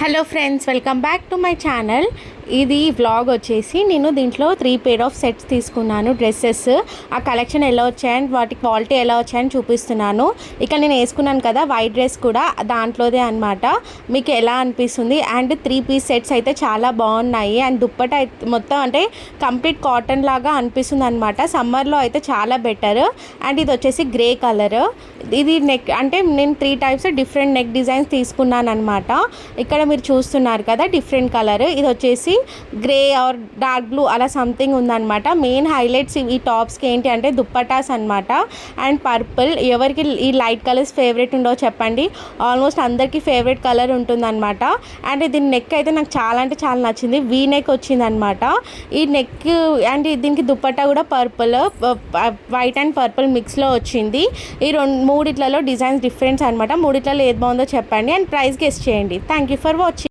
Hello friends, welcome back to my channel. ఇది vlog వచ్చేసి నేను దీంట్లో 3 పేర్ ఆఫ్ సెట్స్ తీసుకున్నాను డ్రెస్సెస్. ఆ కలెక్షన్ ఎలా వచ్చాయని, వాటి క్వాలిటీ ఎలా వచ్చాయని చూపిస్తున్నాను. ఇక నేను వేసుకున్నాను కదా వైట్ డ్రెస్ కూడా దాంట్లోదే అనమాట. మీకు ఎలా అనిపిస్తుంది? అండ్ 3 పీస్ సెట్స్ అయితే చాలా బాగున్నాయి. అండ్ దుప్పట మొత్తం అంటే కంప్లీట్ కాటన్ లాగా అనిపిస్తుంది అనమాట. సమ్మర్లో అయితే చాలా బెటర్. అండ్ ఇది వచ్చేసి గ్రే కలర్. ఇది నెక్ అంటే నేను 3 టైప్స్ డిఫరెంట్ నెక్ డిజైన్స్ తీసుకున్నాను అనమాట. ఇక్కడ మీరు చూస్తున్నారు కదా డిఫరెంట్ కలర్. ఇది వచ్చేసి గ్రే ఆర్ డార్క్ బ్లూ అలా సంథింగ్ ఉందన్నమాట. మెయిన్ హైలైట్స్ ఈ టాప్స్కి ఏంటి అంటే దుప్పటాస్ అనమాట. And purple. ఎవరికి ఈ లైట్ కలర్స్ ఫేవరెట్ ఉండో చెప్పండి. ఆల్మోస్ట్ అందరికీ ఫేవరెట్ కలర్ ఉంటుందన్నమాట. అండ్ దీని నెక్ అయితే నాకు చాలా అంటే చాలా నచ్చింది. వీ నెక్ వచ్చిందనమాట ఈ నెక్. అండ్ దీనికి దుప్పట్టా కూడా పర్పుల్, వైట్ అండ్ పర్పుల్ మిక్స్లో వచ్చింది. ఈ మూడిట్లలో డిజైన్స్ డిఫరెన్స్ అనమాట. మూడిట్లలో ఏది బాగుందో చెప్పండి అండ్ ప్రైస్ గెస్ చేయండి. Thank you for watching.